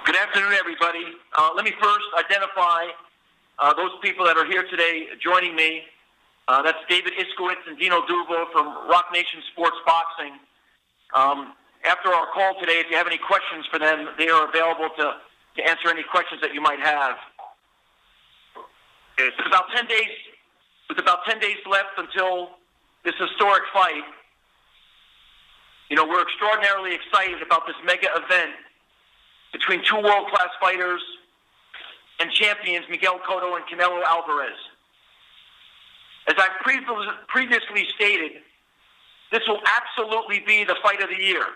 Good afternoon, everybody. Let me first identify those people that are here today joining me. That's David Iskowitz and Dino Duvo from Rock Nation Sports Boxing. After our call today, if you have any questions for them, they are available to answer any questions that you might have. It's about 10 days. With about 10 days left until this historic fight, we're extraordinarily excited about this mega event between two world-class fighters and champions, Miguel Cotto and Canelo Alvarez. As I previously stated, this will absolutely be the fight of the year.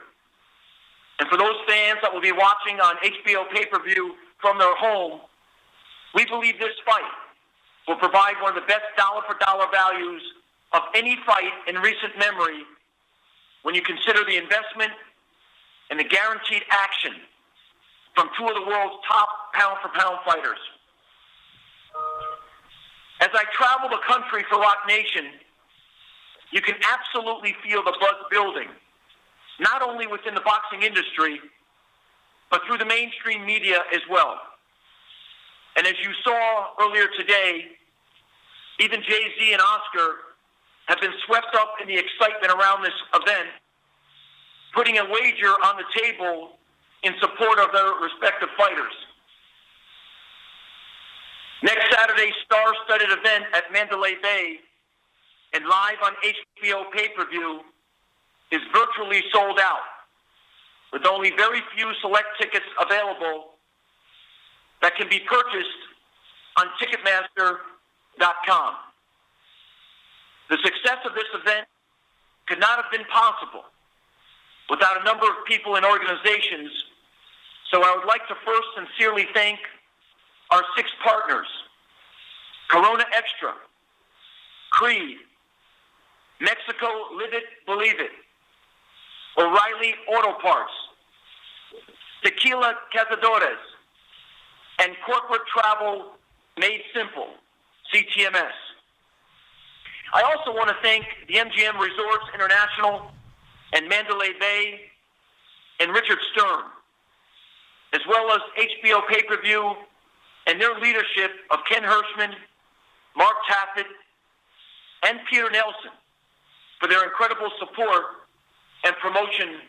And for those fans that will be watching on HBO pay-per-view from their home, we believe this fight will provide one of the best dollar-for-dollar values of any fight in recent memory when you consider the investment and the guaranteed action from two of the world's top pound-for-pound fighters. As I travel the country for Rock Nation, you can absolutely feel the buzz building, not only within the boxing industry, but through the mainstream media as well. And as you saw earlier today, even Jay-Z and Oscar have been swept up in the excitement around this event, putting a wager on the table in support of their respective fighters. Next Saturday's star-studded event at Mandalay Bay and live on HBO pay-per-view is virtually sold out, with only very few select tickets available that can be purchased on Ticketmaster.com. The success of this event could not have been possible without a number of people and organizations, so I would like to first sincerely thank our 6 partners: Corona Extra, Creed, Mexico Live It, Believe It, O'Reilly Auto Parts, Tequila Cazadores, and Corporate Travel Made Simple, CTMS. I also want to thank the MGM Resorts International and Mandalay Bay and Richard Stern, as well as HBO pay-per-view and their leadership of Ken Hirschman, Mark Taffet, and Peter Nelson for their incredible support and promotion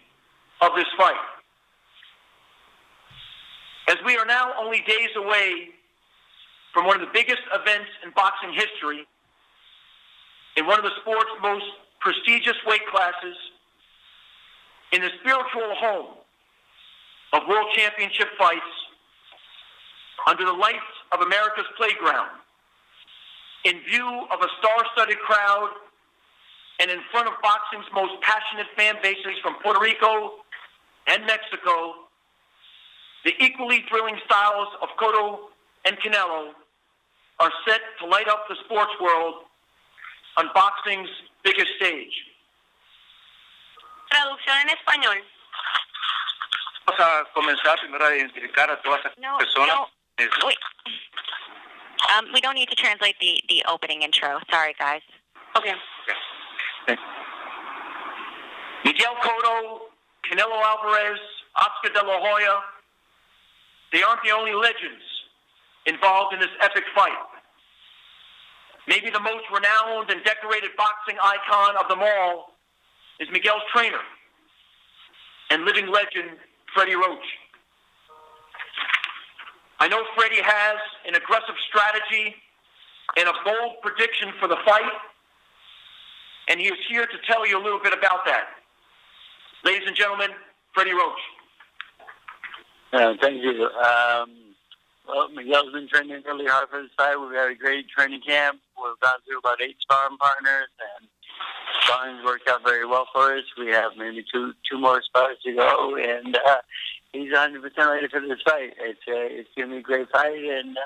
of this fight. As we are now only days away from one of the biggest events in boxing history, in one of the sport's most prestigious weight classes, in the spiritual home of world championship fights, under the lights of America's playground, in view of a star-studded crowd, and in front of boxing's most passionate fan bases from Puerto Rico and Mexico, the equally thrilling styles of Cotto and Canelo are set to light up the sports world on boxing's biggest stage. Traducción en español. Vamos a comenzar primero a identificar a todas las personas. Wait. We don't need to translate the opening intro. Sorry, guys. Okay. Miguel Cotto, Canelo Alvarez, Oscar De La Hoya, they aren't the only legends involved in this epic fight. Maybe the most renowned and decorated boxing icon of them all is Miguel's trainer and living legend, Freddie Roach. I know Freddie has an aggressive strategy and a bold prediction for the fight, and he is here to tell you a little bit about that. Ladies and gentlemen, Freddie Roach. Thank you. Well, Miguel's been training really hard for this fight. We've had a great training camp. We've gone through about 8 sparring partners, and sparring's worked out very well for us. We have maybe two more spars to go, and he's 100% ready for this fight. It's going to be a great fight, and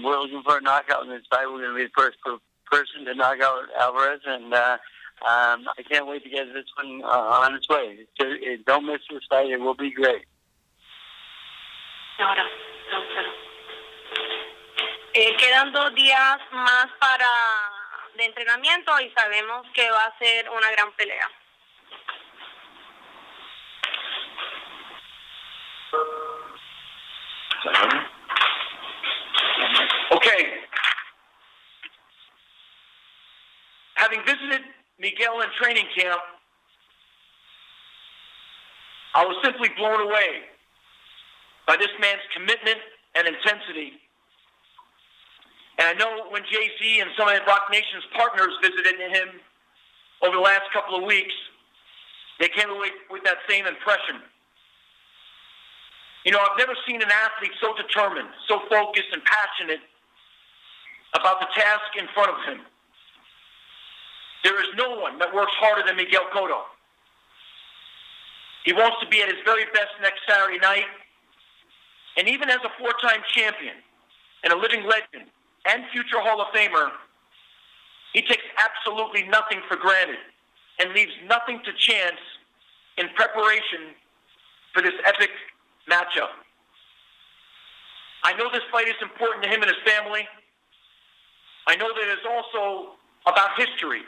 we're looking for a knockout in this fight. We're going to be the first person to knock out Alvarez, and I can't wait to get this one on its way. Don't miss this fight. It will be great. Ahora, quedan 2 días más de entrenamiento y sabemos que va a ser una gran pelea. Okay. Having visited Miguel in training camp, I was simply blown away by this man's commitment and intensity. And I know when Jay-Z and some of Rock Nation's partners visited him over the last couple of weeks, they came away with that same impression. You know, I've never seen an athlete so determined, so focused and passionate about the task in front of him. There is no one that works harder than Miguel Cotto. He wants to be at his very best next Saturday night. And even as a four-time champion and a living legend and future Hall of Famer, he takes absolutely nothing for granted and leaves nothing to chance in preparation for this epic matchup. I know this fight is important to him and his family. I know that it's also about history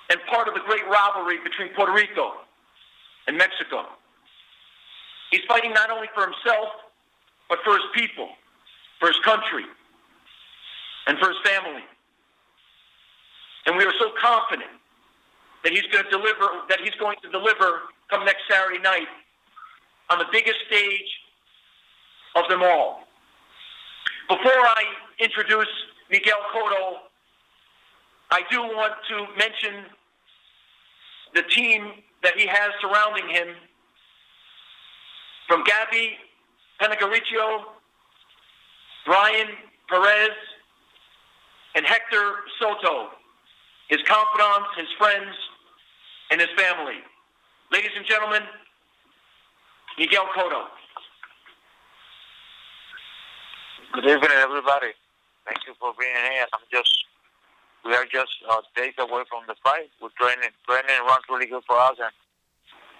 and part of the great rivalry between Puerto Rico and Mexico. He's fighting not only for himself, but for his people, for his country, and for his family. And we are so confident that he's going to deliver come next Saturday night on the biggest stage of them all. Before I introduce Miguel Cotto, I do want to mention the team that he has surrounding him, from Gabby Penagaricio, Brian Perez, and Hector Soto, his confidants, his friends, and his family. Ladies and gentlemen, Miguel Cotto. Good evening, everybody. Thank you for being here. We are just days away from the fight. We're training runs really good for us, and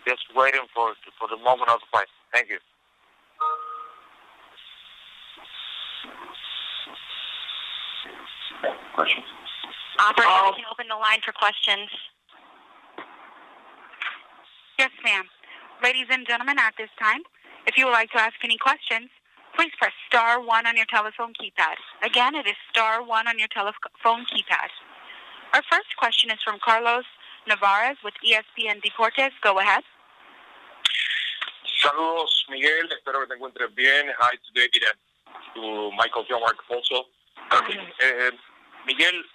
just waiting for the moment of the fight. Thank you. Questions? Operator, we can open the line for questions. Yes, ma'am. Ladies and gentlemen, at this time, if you would like to ask any questions, please press star 1 on your telephone keypad. Again, it is star 1 on your telephone keypad. Our first question is from Carlos Navarez with ESPN Deportes. Go ahead. Saludos, Miguel. Espero que te encuentres bien. Hi to David and to Michael John Mark also. Miguel,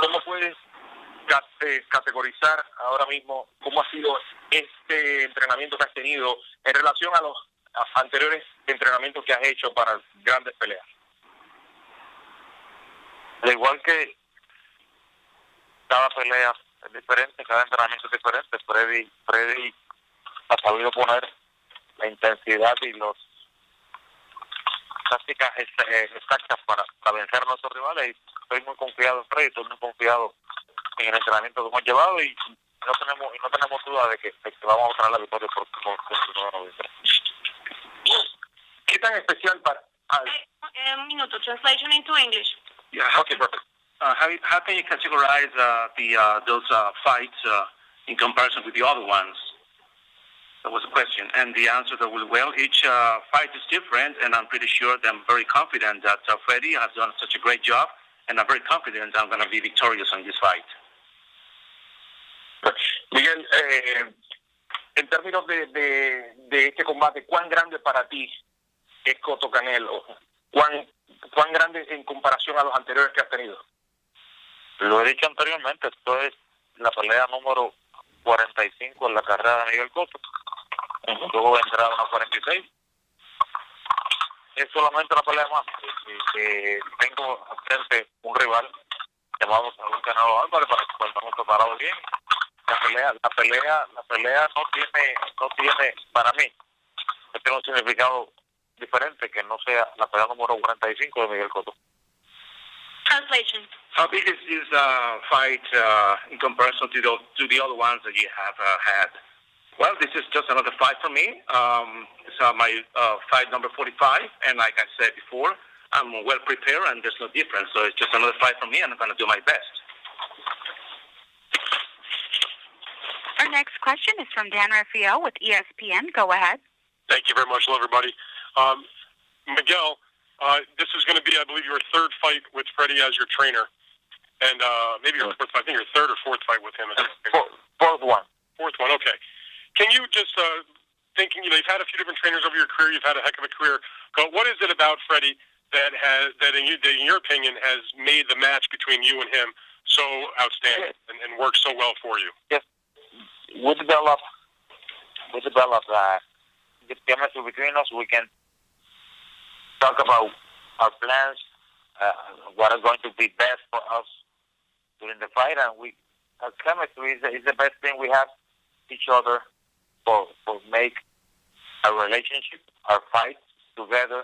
¿cómo puedes categorizar ahora mismo cómo ha sido este entrenamiento que has tenido en relación a los anteriores entrenamientos que has hecho para grandes peleas? Al igual que cada pelea es diferente, cada entrenamiento es diferente, Freddy ha sabido poner la intensidad y las tácticas exactas para vencer a nuestros rivales, y estoy muy confiado en Freddy, estoy muy confiado en el entrenamiento que hemos llevado, y no tenemos duda de que vamos a obtener la victoria el próximo 29 de noviembre. ¿Qué tan especial para... Un minuto, translation into English. Yeah, okay, perfect. How can you categorize those fights in comparison with the other ones? That was a question. And the answer that was, well, each fight is different, and I'm pretty sure that I'm very confident that Freddy has done such a great job, and I'm very confident I'm going to be victorious in this fight. Miguel, en términos de este combate, ¿cuán grande para ti es Cotto Canelo? ¿Cuán grande en comparación a los anteriores que has tenido? Lo he dicho anteriormente, esto es la pelea número 45 en la carrera de Miguel Cotto. Luego va a entrar a una 46. Es solamente una pelea más. Tengo frente un rival llamado Saul Canelo Alvarez, para el cual estamos preparados bien. La pelea no tiene para mí, no tiene un significado diferente que no sea la pelea número 45 de Miguel Cotto. Translation. How big is this fight in comparison to the other ones that you have had? Well, this is just another fight for me. It's my fight number 45, and like I said before, I'm well prepared and there's no difference. So it's just another fight for me, and I'm going to do my best. Our next question is from Dan Rafael with ESPN. Go ahead. Thank you very much. Hello, everybody. Miguel, this is going to be, I believe, your third fight with Freddie as your trainer, and maybe your fourth. I think your third or fourth fight with him. Fourth one. Fourth one. Okay. Can you just thinking? You've had a few different trainers over your career. You've had a heck of a career. But what is it about Freddie that in your opinion, has made the match between you and him so outstanding and worked so well for you? Yes, we develop the chemistry between us. We can talk about our plans, what is going to be best for us during the fight, and our chemistry is the best thing we have each other for make our relationship, our fight together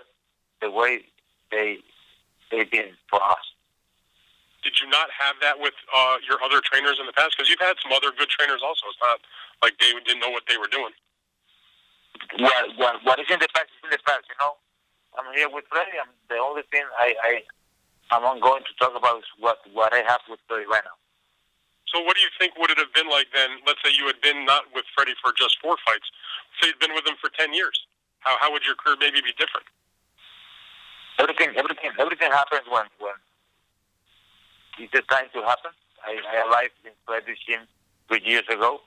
the way they've been for us. Did you not have that with your other trainers in the past? Because you've had some other good trainers also. It's not like they didn't know what they were doing. What is in the past is in the past, you know. I'm here with Freddie. The only thing I'm going to talk about is what I have with Freddie right now. So what do you think would it have been like then? Let's say you had been not with Freddie for just 4 fights. Say you'd been with him for 10 years. How would your career maybe be different? Everything happens when it's the time to happen. I arrived in Freddie's gym 3 years ago,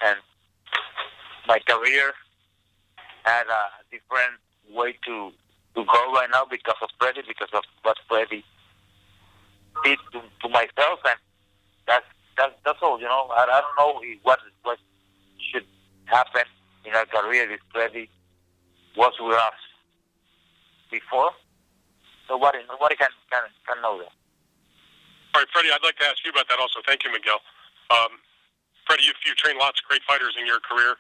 and my career had a different way to go right now because of Freddie, because of what Freddie did to myself, and that's all. You know, I don't know what should happen in our career if Freddie was with us before. Nobody can know that. All right, Freddie, I'd like to ask you about that also. Thank you, Miguel. Freddie, you've trained lots of great fighters in your career.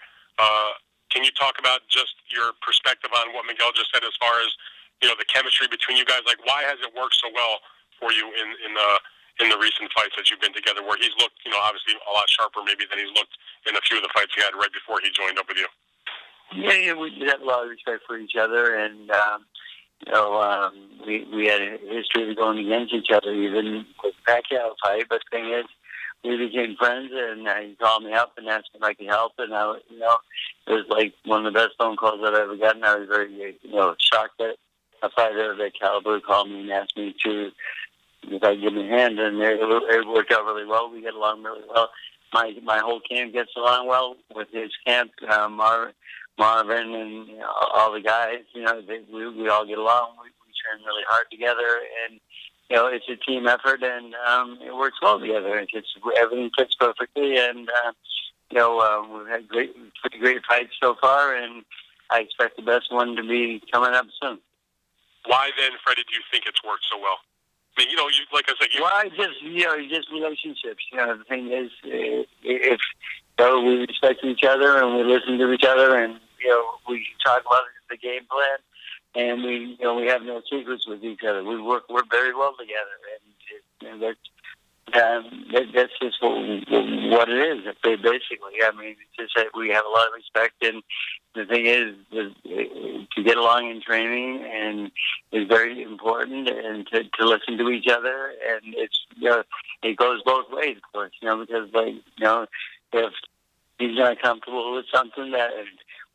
Can you talk about just your perspective on what Miguel just said as far as, the chemistry between you guys? Like, why has it worked so well for you in the recent fights that you've been together, where he's looked, obviously a lot sharper maybe than he's looked in a few of the fights he had right before he joined up with you? Yeah, we had a lot of respect for each other, and we had a history of going against each other, even with the Pacquiao fight. But the thing is, we became friends, and he called me up and asked me if I could help. And it was like one of the best phone calls I've ever gotten. I was very, shocked that a fighter of that caliber called me and asked me if I could give him a hand, and it worked out really well. We get along really well. My whole camp gets along well with his camp. Marvin and all the guys, we all get along. We train really hard together, and it's a team effort, and it works well together. Everything fits perfectly, and we've had pretty great fights so far, and I expect the best one to be coming up soon. Why then, Freddie, do you think it's worked so well? I mean, like I said, just relationships. The thing is, if we respect each other and we listen to each other, and we talk about the game plan, and we have no secrets with each other. We're very well together, and that's just what it is. Basically, I mean, it's just that we have a lot of respect, and the thing is to get along in training and is very important, and to listen to each other, and it's it goes both ways, of course, because if he's not comfortable with something, that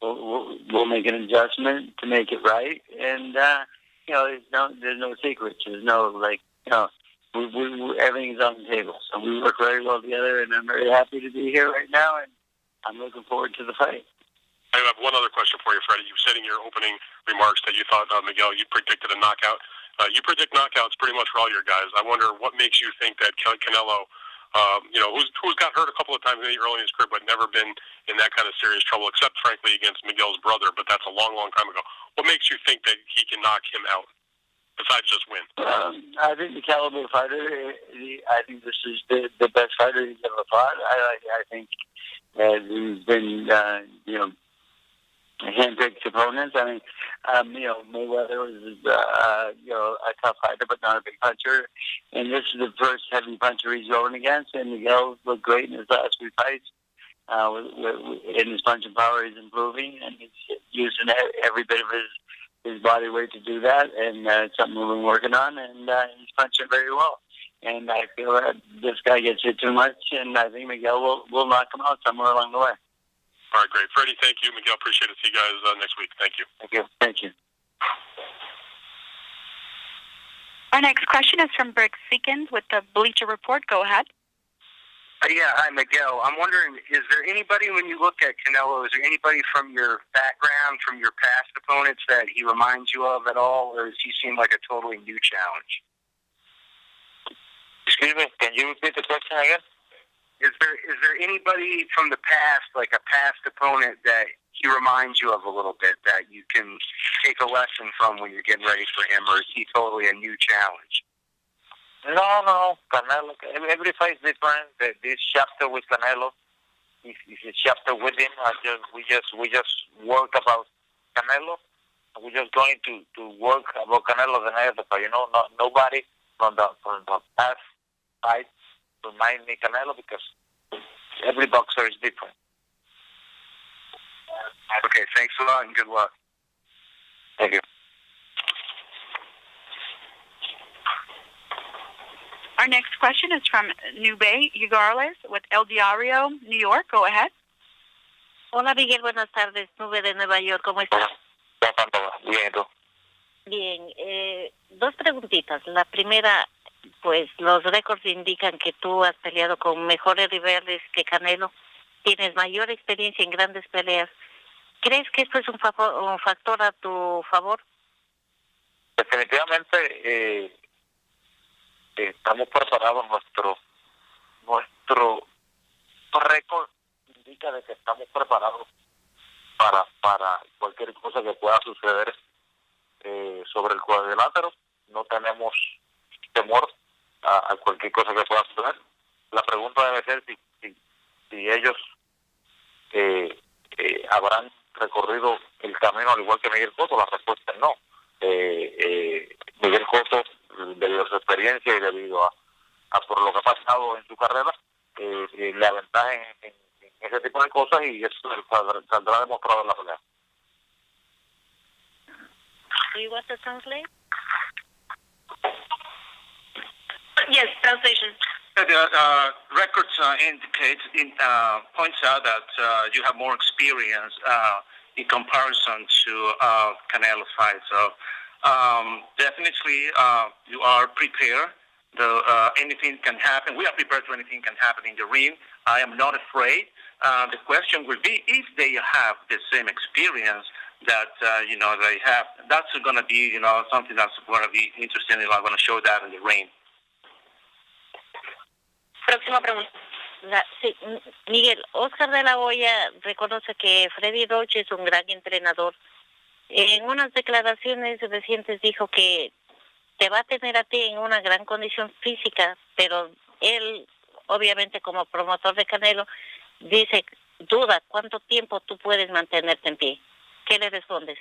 we'll make an adjustment to make it right, and there's no secrets. There's no everything's on the table. So we work very well together, and I'm very happy to be here right now, and I'm looking forward to the fight. I have one other question for you, Freddie. You said in your opening remarks that you thought, Miguel, you predicted a knockout. You predict knockouts pretty much for all your guys. I wonder what makes you think that Canelo, who's got hurt a couple of times early in his career, but never been in that kind of serious trouble, except, frankly, against Miguel's brother, but that's a long, long time ago. What makes you think that he can knock him out, besides just win? I think the caliber fighter, I think this is the best fighter he's ever fought. I think he's been, handpicked opponents. I mean, Mayweather was, a tough fighter, but not a big puncher. And this is the first heavy puncher he's going against. And Miguel looked great in his last 3 fights. In his punching power, he's improving, and he's using every bit of his body weight to do that. And it's something we've been working on, and he's punching very well. And I feel that this guy gets hit too much, and I think Miguel will knock him out somewhere along the way. All right, great. Freddie, thank you. Miguel, appreciate it. See you guys next week. Thank you. Thank you. Our next question is from Brick Seekins with the Bleacher Report. Go ahead. Yeah, hi, Miguel. I'm wondering, is there anybody, when you look at Canelo, is there anybody from your background, from your past opponents that he reminds you of at all, or does he seem like a totally new challenge? Excuse me, can you repeat the question again? Is there anybody from the past, like a past opponent, that he reminds you of a little bit, that you can take a lesson from when you're getting ready for him, or is he totally a new challenge? No. Canelo, every fight is different. This chapter with Canelo is a chapter with him. We just work about Canelo. We're just going to work about Canelo the night of the fight. Nobody from the past fight remind me Canelo, because every boxer is different. Okay, thanks a lot and good luck. Thank you. Our next question is from Nube Ugarles with El Diario, New York. Go ahead. Hola, Miguel. Buenas tardes. Nube de Nueva York. ¿Cómo estás? Bien, ¿tú? Bien. Dos preguntitas. La primera, pues los récords indican que tú has peleado con mejores rivales que Canelo. Tienes mayor experiencia en grandes peleas. ¿Crees que esto es un factor a tu favor? Definitivamente estamos preparados. Nuestro récord indica de que estamos preparados para cualquier cosa que pueda suceder sobre el cuadrilátero. No tenemos temor a cualquier cosa que pueda suceder. La pregunta debe ser si ellos habrán recorrido el camino al igual que Miguel Cotto. La respuesta es no. Miguel Cotto, debido a su experiencia y debido a por lo que ha pasado en su carrera, le aventaja en ese tipo de cosas, y eso saldrá demostrado en la pelea. Do you want to translate? Yes, translation. The records points out that you have more experience in comparison to Canelo's fight. So definitely you are prepared. Anything can happen. We are prepared to anything can happen in the ring. I am not afraid. The question will be if they have the same experience that they have. That's going to be something that's going to be interesting. I'm going to show that in the ring. Próxima pregunta. Sí, Miguel, Oscar de la Hoya reconoce que Freddie Roach es un gran entrenador. En unas declaraciones recientes dijo que te va a tener a ti en una gran condición física, pero él, obviamente como promotor de Canelo, duda cuánto tiempo tú puedes mantenerte en pie. ¿Qué le respondes?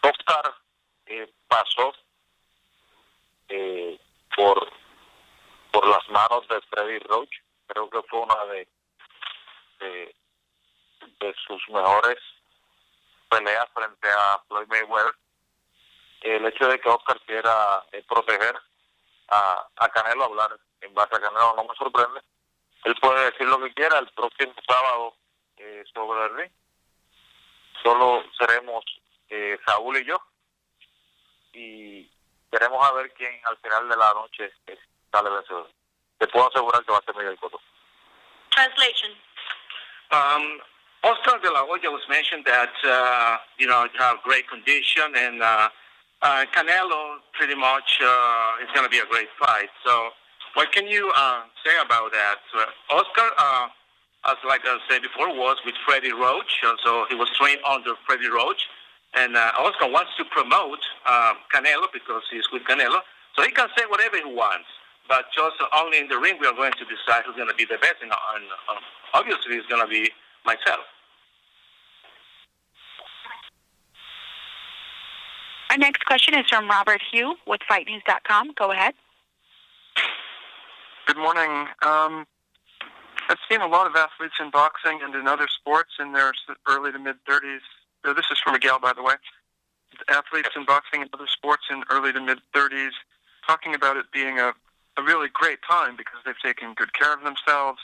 Oscar pasó por las manos de Freddie Roach. Creo que fue una de sus mejores peleas frente a Floyd Mayweather. El hecho de que Oscar quiera proteger a Canelo, hablar en base a Canelo, no me sorprende. Él puede decir lo que quiera el próximo sábado sobre el ring. Solo seremos Saúl y yo, y queremos a ver quién al final de la noche sale vencedor. Te puedo asegurar que va a ser Miguel Cotto. Translation. Oscar de la Hoya was mentioned that you have great condition, and Canelo pretty much is going to be a great fight. So what can you say about that? Oscar, as like I said before, was with Freddie Roach, so he was trained under Freddie Roach. And Oscar wants to promote Canelo because he's with Canelo. So he can say whatever he wants. But just only in the ring we are going to decide who's going to be the best. And obviously it's going to be myself. Our next question is from Robert Hugh with FightNews.com. Go ahead. Good morning. I've seen a lot of athletes in boxing and in other sports in their early to mid-30s. This is for Miguel, by the way. Athletes in boxing and other sports in early to mid-30s talking about it being a really great time because they've taken good care of themselves,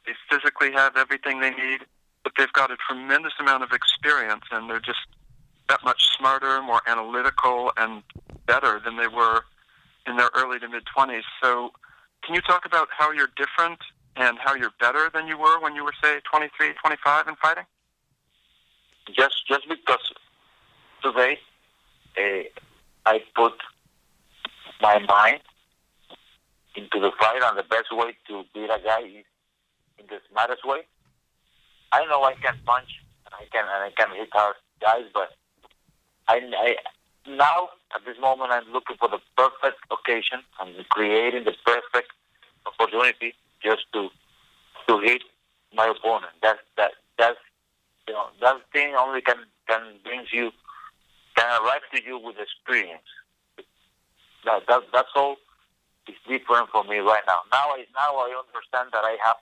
they physically have everything they need, but they've got a tremendous amount of experience and they're just that much smarter, more analytical, and better than they were in their early to mid-20s. So can you talk about how you're different and how you're better than you were when you were, say, 23, 25 in fighting? Just because today I put my mind into the fight, and the best way to beat a guy is in the smartest way. I know I can punch and I can hit hard guys, but I now at this moment I'm looking for the perfect occasion. I'm creating the perfect opportunity just to hit my opponent. That's that thing only can arrive to you with experience. That's all. It's different for me right now. Now I understand that I have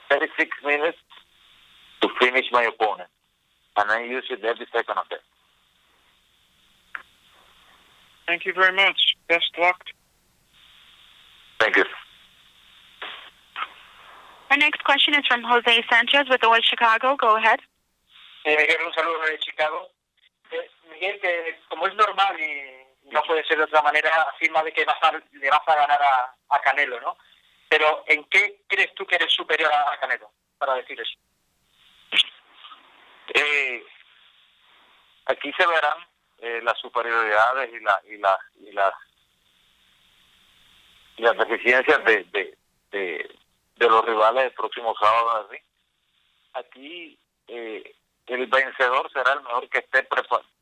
36 minutes to finish my opponent, and I use it every second of it. Thank you very much. Best luck. Thank you. Our next question is from Jose Sanchez with OL Chicago. Go ahead. Miguel, un saludo de Chicago. Miguel, que como es normal y no puede ser de otra manera, afirma de que le vas a ganar a Canelo, ¿no? Pero ¿en qué crees tú que eres superior a Canelo para decir eso? Aquí se verán las superioridades y las deficiencias de los rivales del próximo sábado. ¿Sí? Aquí el vencedor será el mejor que esté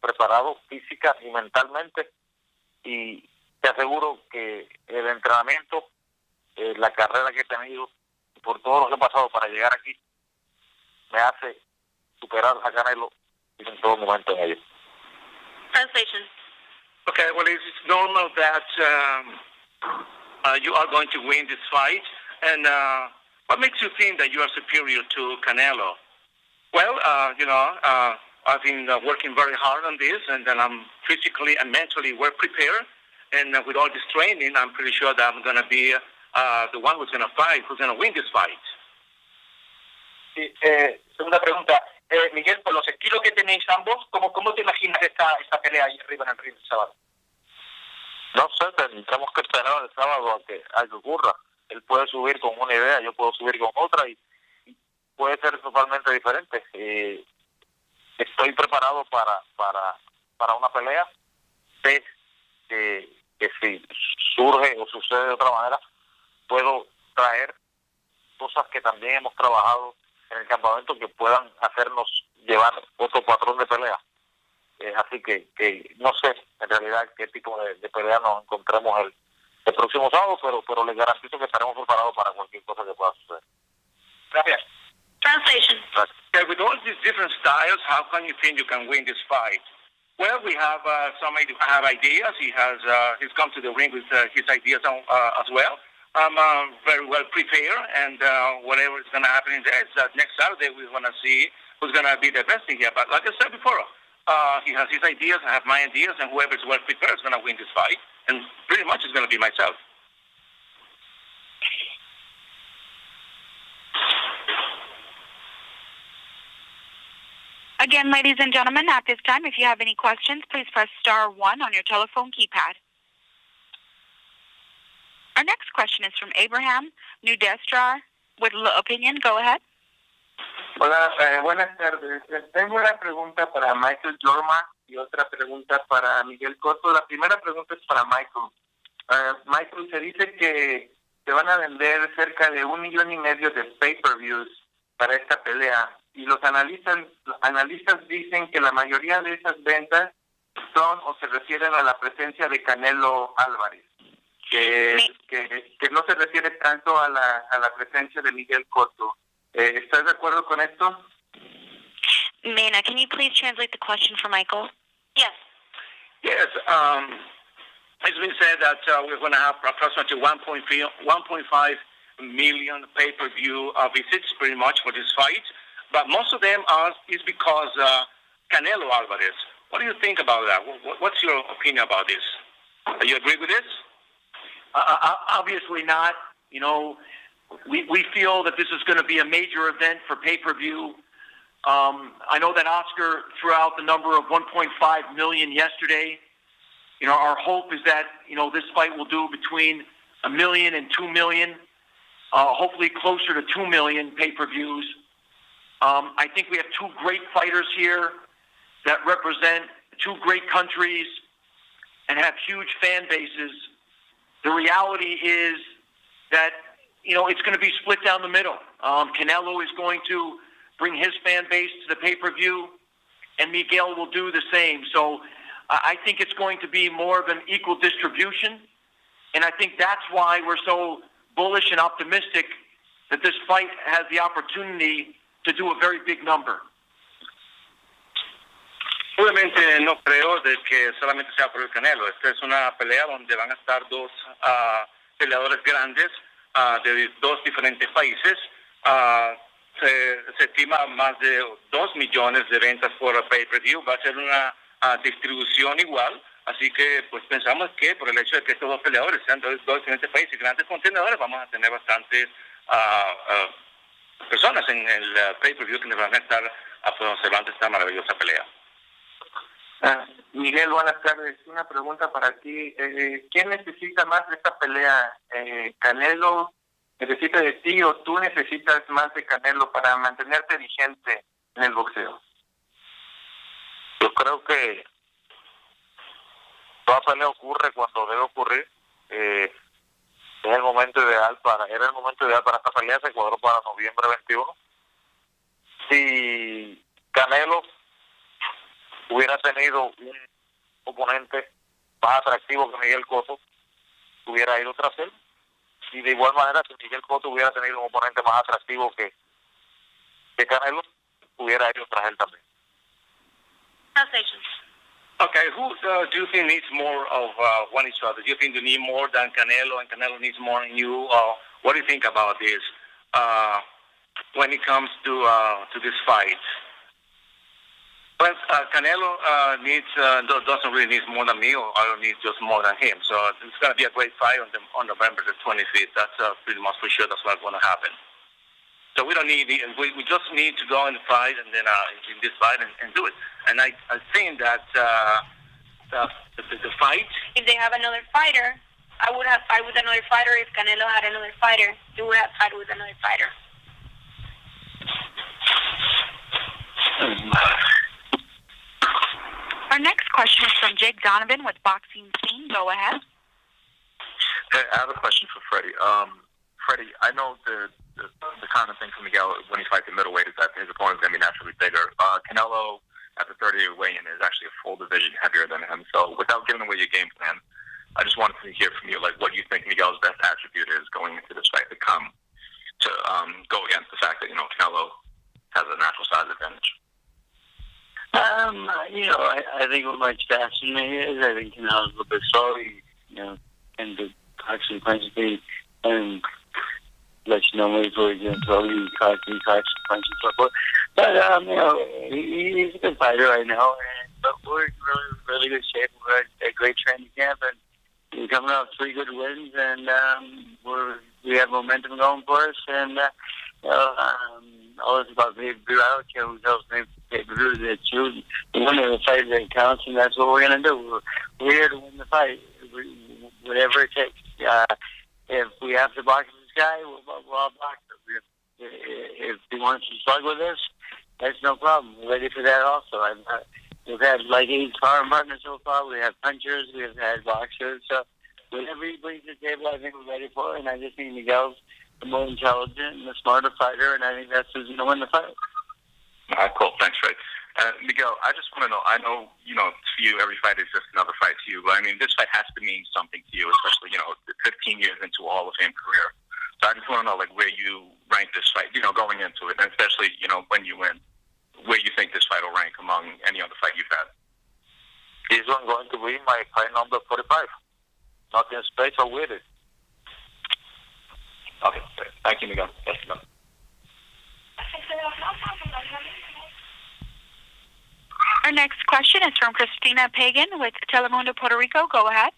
preparado física y mentalmente, y te aseguro que el entrenamiento, la carrera que he tenido, por todo lo que he pasado para llegar aquí, me hace superar a Canelo en todo momento en ello. Translation. Okay, well, it's normal that you are going to win this fight, and what makes you think that you are superior to Canelo? Well, I've been working very hard on this, and then I'm physically and mentally well prepared, and with all this training, I'm pretty sure that I'm going to be the one who's going to fight, who's going to win this fight. Sí, segunda pregunta. Miguel, por los estilos que tenéis ambos, ¿cómo te imaginas esta pelea ahí arriba en el ring el sábado? No sé, tendremos que esperar el sábado a que ocurra. Él puede subir con una idea, yo puedo subir con otra, y puede ser totalmente diferente. Estoy preparado para una pelea. Sé que si surge o sucede de otra manera, puedo traer cosas que también hemos trabajado en el campamento que puedan hacernos llevar otro patrón de pelea. Así que no sé en realidad qué tipo de pelea nos encontremos el próximo sábado, pero les garantizo que estaremos preparados para cualquier cosa que pueda suceder. Gracias. Translation. Okay, with all these different styles, how can you think you can win this fight? Well, we have have ideas. He's come to the ring with his ideas as well. I'm very well prepared, and whatever is going to happen in there is that next Saturday we're going to see who's going to be the best in here. But like I said before, he has his ideas, I have my ideas, and whoever is well prepared is going to win this fight, and pretty much it's going to be myself. Again, ladies and gentlemen, at this time, if you have any questions, please press star 1 on your telephone keypad. Our next question is from Abraham Nudestra with Opinion. Go ahead. Hola, buenas tardes. Tengo una pregunta para Michael Jorma y otra pregunta para Miguel Cotto. La primera pregunta es para Michael. Michael, se dice que se van a vender cerca de 1,5 millones de pay-per-views para esta pelea, y los analistas dicen que la mayoría de esas ventas son o se refieren a la presencia de Canelo Alvarez, que no se refiere tanto a la presencia de Miguel Cotto. ¿Estás de acuerdo con esto? Mena, can you please translate the question for Michael? Yes. Yes. It's been said that we're going to have approximately 1.5 million pay-per-view visits pretty much for this fight, but most of them is because Canelo Alvarez. What do you think about that? What's your opinion about this? Do you agree with this? Obviously not. You know, we feel that this is going to be a major event for pay-per-view. I know that Oscar threw out the number of 1.5 million yesterday. Our hope is that, this fight will do between 1 million and 2 million, hopefully closer to 2 million pay-per-views. I think we have two great fighters here that represent two great countries and have huge fan bases. The reality is that, it's going to be split down the middle. Canelo is going to bring his fan base to the pay-per-view, and Miguel will do the same. So I think it's going to be more of an equal distribution, and I think that's why we're so bullish and optimistic that this fight has the opportunity to do a very big number. Obviamente no creo de que solamente sea por el Canelo. Esta es una pelea donde van a estar dos peleadores grandes de dos diferentes países. Se estima más de 2 millones de ventas por pay-per-view. Va a ser una distribución igual. Así que pues pensamos que por el hecho de que estos dos peleadores sean dos diferentes países, grandes contenedores, vamos a tener bastantes personas en el pay-per-view que nos van a estar observando esta maravillosa pelea. Miguel, buenas tardes. Una pregunta para ti. ¿Quién necesita más de esta pelea? ¿Canelo necesita de ti o tú necesitas más de Canelo para mantenerte vigente en el boxeo? Yo creo que toda pelea ocurre cuando debe ocurrir. Era el momento ideal para esta pelea. Se cuadró para noviembre 21. Si Canelo hubiera tenido un oponente más atractivo que Miguel Cotto, hubiera ido tras él. Y de igual manera, si Miguel Cotto hubiera tenido un oponente más atractivo que Canelo, hubiera ido tras él también. Okay, who do you think needs more of one each other? Do you think you need more than Canelo and Canelo needs more than you? What do you think about this when it comes to this fight? Well, Canelo doesn't really need more than me, or I don't need just more than him. So it's going to be a great fight on November the 25th. That's pretty much for sure. That's what's going to happen. So we don't need we just need to go in the fight and then in this fight and do it. And I think that the fight. If they have another fighter, I would have fight with another fighter. If Canelo had another fighter, he would have fight with another fighter. Our next question is from Jake Donovan with Boxing Scene. Go ahead. Hey, I have a question for Freddie. Freddie, I know the common thing for Miguel when he fights at middleweight is that his opponent's going to be naturally bigger. Canelo at the 30-year weigh-in is actually a full division heavier than him. So without giving away your game plan, I just wanted to hear from you what you think Miguel's best attribute is going into this fight to come to go against the fact that Canelo has a natural size advantage. I think what much faster than me is, I think Canelo's a little bit slow. And to actually punch me and let you know before he's going to throw you, punch and punch and so forth. But, he's a good fighter right now. But we're in really good shape. We're at a great training camp, and we're coming off 3 good wins, and we have momentum going for us. And, all this about pay-per-view, I don't care who tells me pay-per-view, that you win the fight that counts, and that's what we're going to do. We're here to win the fight, whatever it takes. If we have to box this guy, we'll box him. If he wants to slug with us, that's no problem. We're ready for that also. We've had 8 sparring partners so far. We have punchers. We have had boxers. So whatever he brings to the table, I think we're ready for it. And I just think Miguel's the more intelligent and the smarter fighter, and I think that's who's going to win the fight. All right, cool. Thanks, Ray. Miguel, I just want to know, I know, to you, every fight is just another fight to you, but I mean, this fight has to mean something to you, especially, 15 years into a Hall of Fame career. So I just want to know, where you rank this fight, going into it, and especially, when you win, where you think this fight will rank among any other fight you've had. This one going to be my fight number 45. Nothing special with it. Okay, great. Thank you, Miguel. Thank you. Our next question is from Cristina Pagan with Telemundo Puerto Rico. Go ahead.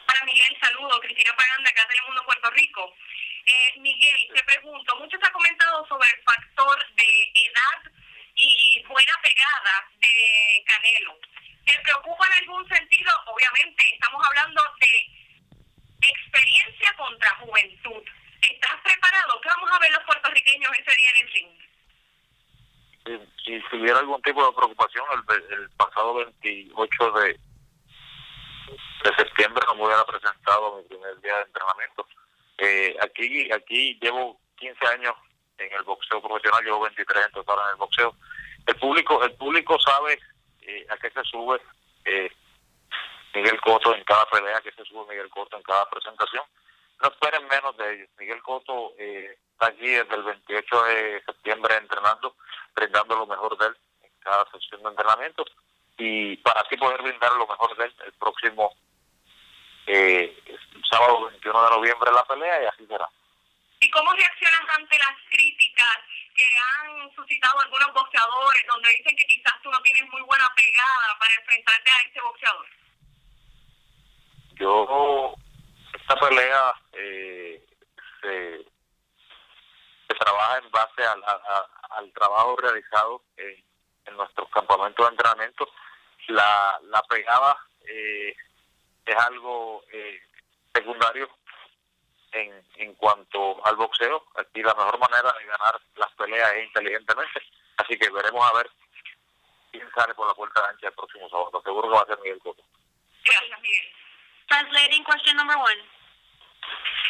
Hola Miguel, saludos. Cristina Pagan de acá Telemundo Puerto Rico. Miguel, te pregunto, mucho se ha comentado sobre el factor de edad buena pegada de Canelo. ¿Te preocupa en algún sentido? Obviamente, estamos hablando de experiencia contra juventud. ¿Estás preparado? ¿Qué vamos a ver los puertorriqueños ese día en el ring? Si tuviera algún tipo de preocupación, el pasado 28 de septiembre no me hubiera presentado mi primer día de entrenamiento. Aquí llevo 15 años en el boxeo profesional, llevo 23 en total en el boxeo. El público sabe a qué se sube Miguel Cotto en cada pelea, que se sube Miguel Cotto en cada presentación. No esperen menos de ellos. Miguel Cotto está aquí desde el 28 de septiembre entrenando, brindando lo mejor de él en cada sesión de entrenamiento, y para así poder brindar lo mejor de él el próximo sábado 21 de noviembre la pelea, y así será. ¿Y cómo reaccionas ante las críticas que han suscitado algunos boxeadores, donde dicen que quizás tú no tienes muy buena pegada para enfrentarte a ese boxeador? Esta pelea se trabaja en base al trabajo realizado en nuestros campamentos de entrenamiento. La pegada es algo secundario en cuanto al boxeo. Aquí la mejor manera de ganar las peleas es inteligentemente, así que veremos a ver quién sale por la puerta ancha el próximo sábado. Seguro que va a ser Miguel Cotto. Gracias, Miguel. Translating question number 1.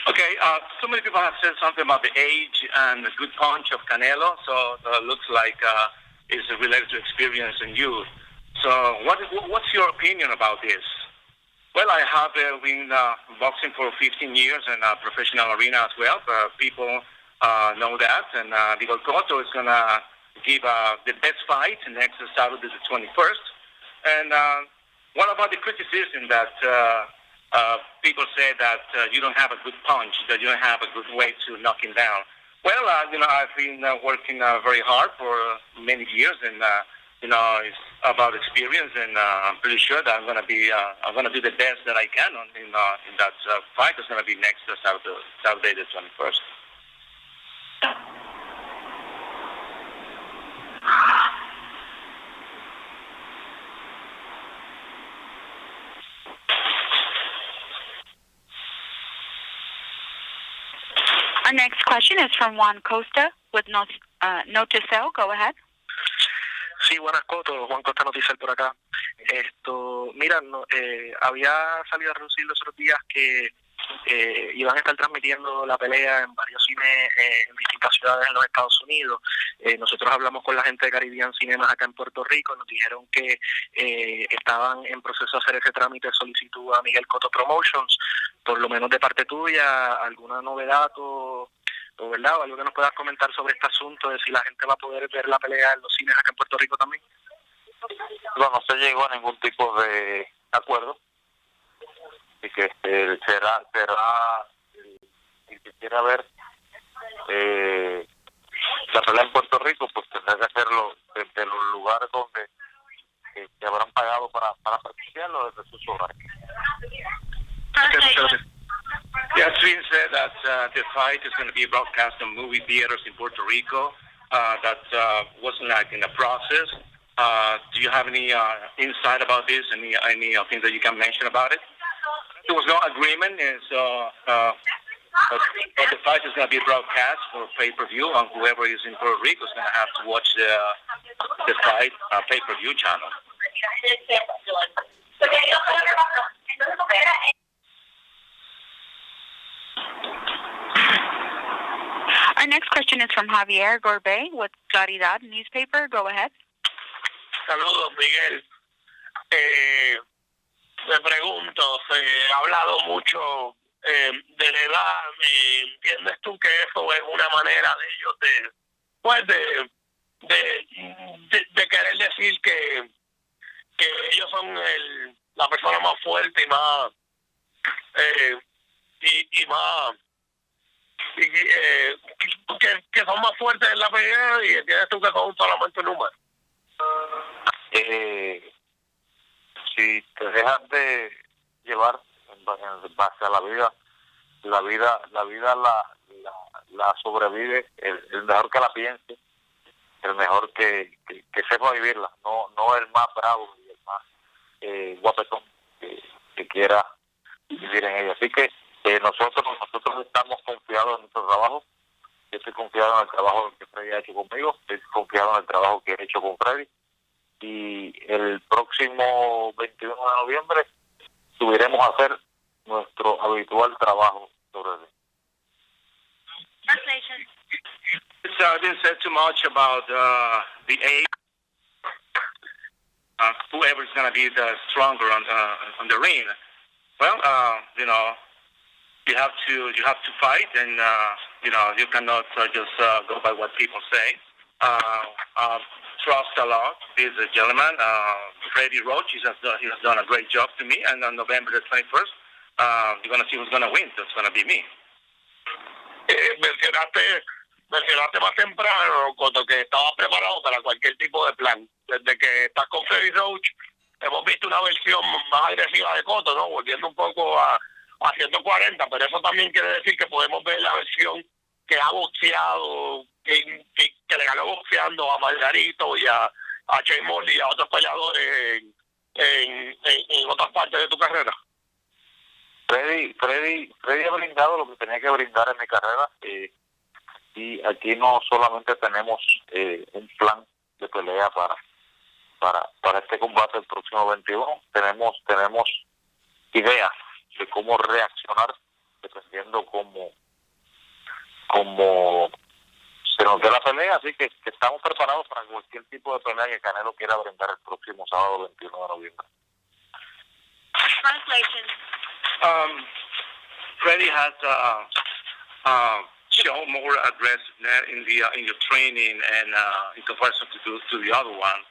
Okay, so many people have said something about the age and the good punch of Canelo, so it looks like it's related to experience and youth. So what's your opinion about this? Well, I have been boxing for 15 years in a professional arena as well. People know that, and Miguel Cotto is going to give the best fight next Saturday the 21st. And what about the criticism that people say that you don't have a good punch, that you don't have a good way to knock him down? Well, I've been working very hard for many years, and it's about experience, and I'm pretty sure that I'm gonna do the best that I can in that fight. It's gonna be next Saturday the 21st. Our next question is from Juan Costa with Noticel. Go ahead. Sí, buenas, Cotto. Juan Costa Noticel por acá. Mira, había salido a reducir los otros días que iban a estar transmitiendo la pelea en varios cines en distintas ciudades en los Estados Unidos. Nosotros hablamos con la gente de Caribbean Cinemas acá en Puerto Rico, nos dijeron que estaban en proceso de hacer ese trámite de solicitud a Miguel Cotto Promotions. Por lo menos de parte tuya, ¿alguna novedad o verdad, o algo que nos puedas comentar sobre este asunto de si la gente va a poder ver la pelea en los cines acá en Puerto Rico también? No se llegó a ningún tipo de acuerdo, y que será si quisiera ver la pelea en Puerto Rico, pues tendrá que hacerlo desde los lugares donde que habrán pagado para practicarlo desde sus hogares. Yeah, it's been said that the fight is going to be broadcast on movie theaters in Puerto Rico. That wasn't like in the process. Do you have any insight about this? Any things that you can mention about it? There was no agreement, and so but the fight is going to be broadcast for pay-per-view, and whoever is in Puerto Rico is going to have to watch the fight pay-per-view channel. Our next question is from Javier Gorbey with Claridad newspaper. Go ahead. Saludos, Miguel. Me pregunto, se ha hablado mucho de la edad. ¿Entiendes tú que eso es una manera de ellos de querer decir que ellos son la persona más fuerte y más que son más fuertes en la pelea, y entiendes tú que son solamente números? Si te dejas de llevar en base a la vida la sobrevive el mejor que la piense, el mejor que sepa vivirla, no el más bravo y el más guapetón que quiera vivir en ella. Así que nosotros estamos confiados en nuestro trabajo. Yo estoy confiado en el trabajo que Freddy ha hecho conmigo, estoy confiado en el trabajo que he hecho con Freddy, y el próximo 21 de noviembre subiremos a hacer nuestro habitual trabajo sobre él. Translation. I didn't say too much about the age. Whoever is going to be the stronger on the ring. Well, you have to fight, and you cannot just go by what people say. Trust a lot this gentleman, Freddie Roach. He has done a great job to me, and on November the 21st, you're going to see who's going to win. That's going to be me. Mencionaste más temprano, Cotto, que estabas preparado para cualquier tipo de plan. Desde que estás con Freddie Roach, hemos visto una versión más agresiva de Cotto, ¿no? Volviendo un poco a 140, pero eso también quiere decir que podemos ver la versión que ha boxeado, que le ganó boxeando a Margarito y a Jay Morley y a otros peleadores en otras partes de tu carrera. Freddy ha brindado lo que tenía que brindar en mi carrera, y aquí no solamente tenemos un plan de pelea para este combate el próximo 21, tenemos ideas de cómo reaccionar dependiendo cómo se nos dé la pelea, así que estamos preparados para cualquier tipo de pelea que Canelo quiera brindar el próximo sábado 21 de noviembre. Translation. Freddie has shown more aggressiveness in your training and in comparison to the other one.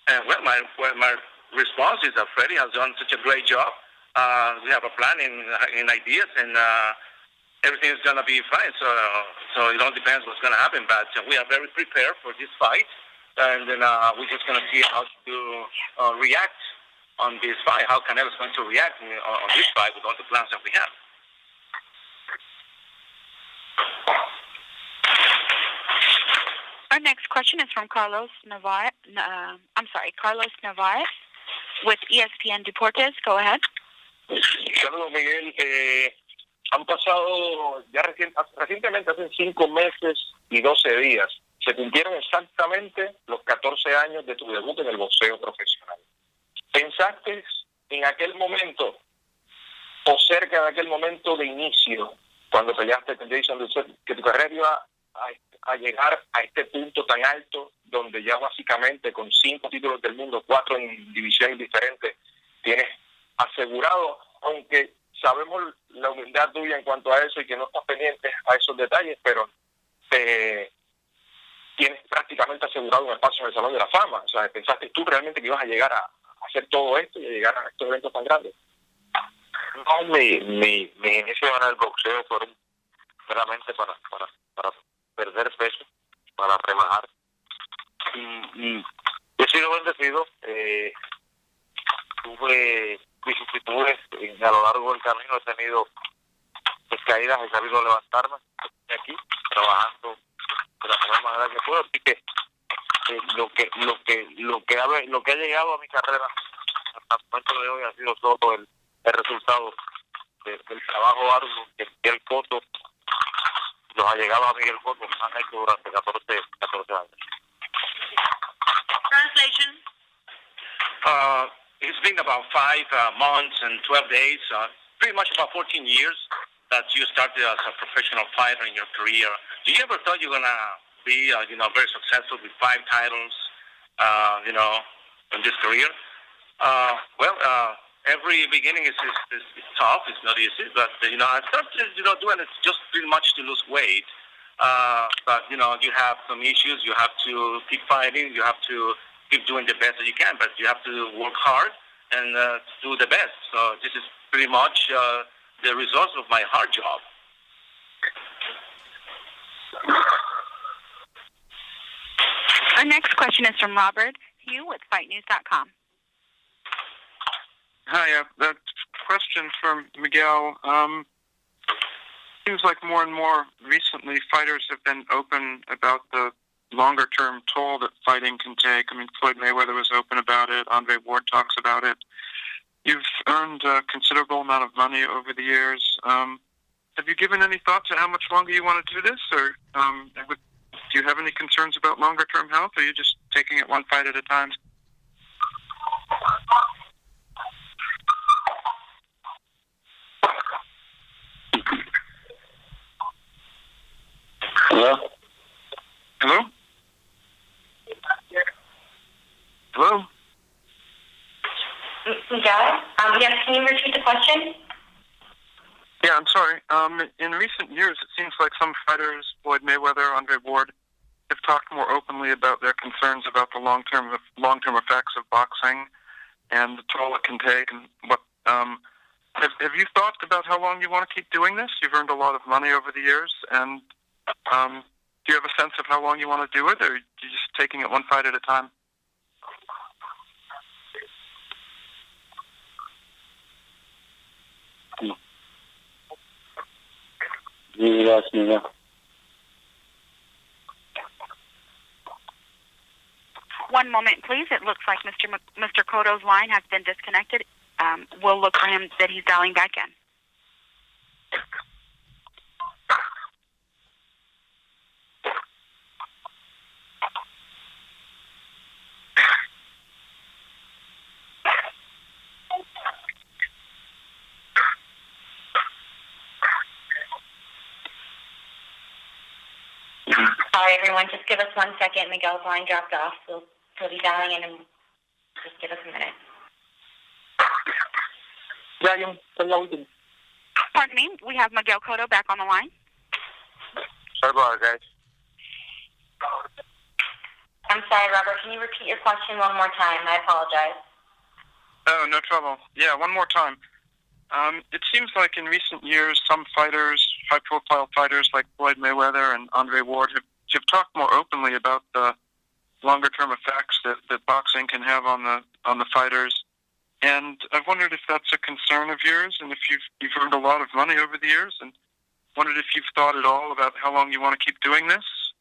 And my response is that Freddie has done such a great job. We have a plan in ideas, and everything is going to be fine. So it all depends what's going to happen. But we are very prepared for this fight, and then we're just going to see how to react on this fight, how Canelo is going to react on this fight with all the plans that we have. Our next question is from Carlos Narvaez with ESPN Deportes. Go ahead. Saludos, Miguel. Han pasado ya recientemente, hace 5 meses y 12 días, se cumplieron exactamente los 14 años de tu debut en el boxeo profesional. ¿Pensaste en aquel momento, o cerca de aquel momento de inicio, cuando peleaste con Jason Dusset, que tu carrera iba a llegar a este punto tan alto, donde ya básicamente con 5 títulos del mundo, 4 en divisiones diferentes, tienes asegurado, aunque sabemos la humildad tuya en cuanto a eso y que no estás pendiente a esos detalles, pero tienes prácticamente asegurado un espacio en el Salón de la Fama? O sea, ¿pensaste tú realmente que ibas a llegar a hacer todo esto y a llegar a estos eventos tan grandes? No, mi inicio en el boxeo fueron meramente para perder peso, para rebajar. Y he sido bendecido. Tuve vicisitudes a lo largo del camino, he tenido caídas, he sabido levantarme. Estoy aquí trabajando de la mejor manera que puedo, así que lo que ha llegado a mi carrera hasta el momento de hoy ha sido solo el resultado del trabajo arduo que Miguel Cotto, los allegados a Miguel Cotto han hecho durante 14 años. Translation. It's been about 5 months and 12 days, pretty much about 14 years that you started as a professional fighter in your career. Do you ever thought you were going to be, very successful with 5 titles, in this career? Every beginning is tough. It's not easy, but I started, doing it just pretty much to lose weight. But you have some issues. You have to keep fighting. You have to keep doing the best that you can, but you have to work hard and do the best. So this is pretty much the results of my hard job. Our next question is from Robert Hugh with FightNews.com. Hi, that question from Miguel. Seems like more and more recently fighters have been open about the longer-term toll that fighting can take. I mean, Floyd Mayweather was open about it. Andre Ward talks about it. You've earned a considerable amount of money over the years. Have you given any thought to how much longer you want to do this, or do you have any concerns about longer-term health, or are you just taking it one fight at a time? Hello? Hello? Hello? Miguel? Yes, can you repeat the question? Yeah, I'm sorry. In recent years, it seems like some fighters, Floyd Mayweather, Andre Ward, have talked more openly about their concerns about the long-term effects of boxing and the toll it can take. And what have you thought about how long you want to keep doing this? You've earned a lot of money over the years, and do you have a sense of how long you want to do it, or are you just taking it one fight at a time? One moment, please. It looks like Mr. Cotto's line has been disconnected. We'll look for him that he's dialing back in. Sorry, everyone. Just give us 1 second. Miguel's line dropped off, so he'll be dialing in, and just give us a minute. Pardon me. We have Miguel Cotto back on the line. Sorry about it, guys. I'm sorry, Robert. Can you repeat your question one more time? I apologize. Oh, no trouble. Yeah, one more time. It seems like in recent years, some fighters, high-profile fighters like Floyd Mayweather and Andre Ward have talked more openly about the longer-term effects that boxing can have on the fighters. And I've wondered if that's a concern of yours, and if you've earned a lot of money over the years, and wondered if you've thought at all about how long you want to keep doing this.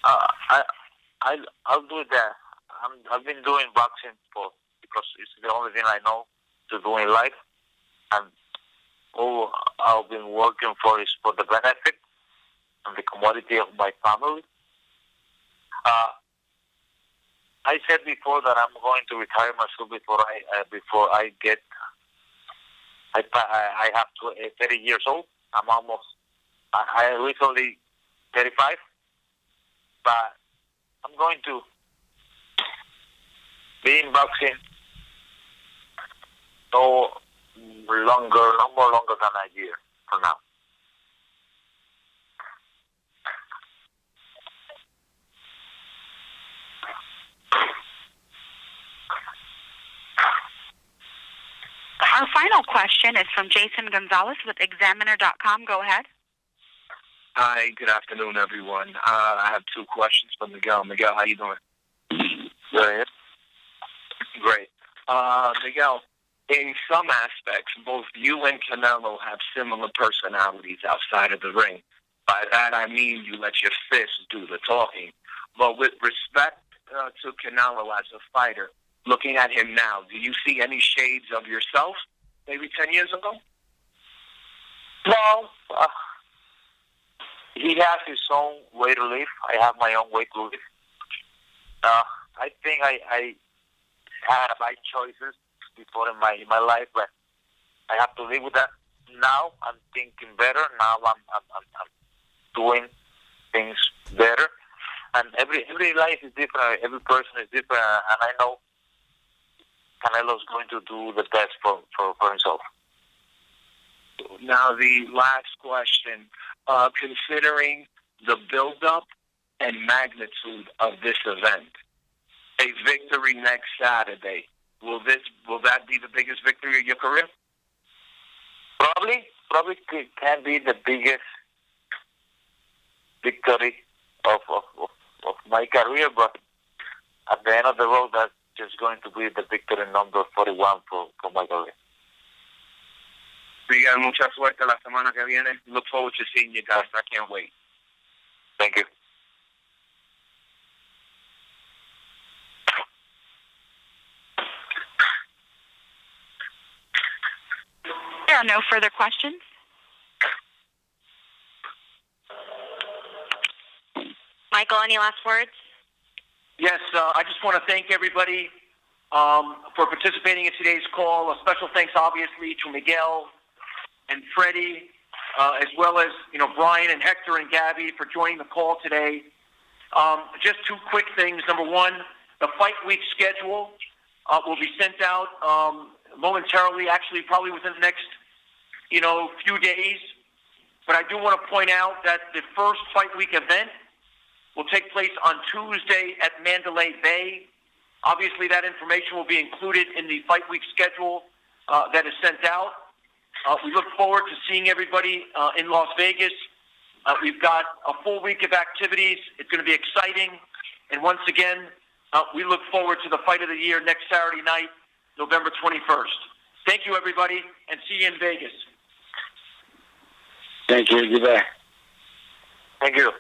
I'll do that. I've been doing boxing because it's the only thing I know to do in life, and all I've been working for is for the benefit and the commodity of my family. I said before that I'm going to retire myself before I have 30 years old. I recently 35, but I'm going to be in boxing no more longer than a year for now. Our final question is from Jason Gonzalez with Examiner.com. Go ahead. Hi, good afternoon, everyone. I have 2 questions for Miguel. Miguel, how you doing? Good. Great. Miguel, in some aspects, both you and Canelo have similar personalities outside of the ring. By that, I mean you let your fists do the talking. But with respect to Canelo as a fighter, looking at him now, do you see any shades of yourself maybe 10 years ago? No. He has his own way to live. I have my own way to live. I think I had bad choices before in my life, but I have to live with that. Now I'm thinking better. Now I'm doing things better. And every life is different. Every person is different, and I know Canelo's going to do the best for himself. Now, the last question. Considering the build-up and magnitude of this event, a victory next Saturday, will that be the biggest victory of your career? Probably can be the biggest victory of my career, but at the end of the road, that's just going to be the victory number 41 for my career. Miguel, mucha suerte la semana que viene. Look forward to seeing you guys. I can't wait. Thank you. There are no further questions. Michael, any last words? Yes, I just want to thank everybody for participating in today's call. A special thanks, obviously, to Miguel and Freddie, as well as Brian and Hector and Gabby for joining the call today. Just two quick things. Number one, the fight week schedule will be sent out momentarily, actually probably within the next few days. But I do want to point out that the first fight week event will take place on Tuesday at Mandalay Bay. Obviously, that information will be included in the fight week schedule that is sent out. We look forward to seeing everybody in Las Vegas. We've got a full week of activities. It's going to be exciting. And once again, we look forward to the fight of the year next Saturday night, November 21st. Thank you, everybody, and see you in Vegas. Thank you. Goodbye. Thank you.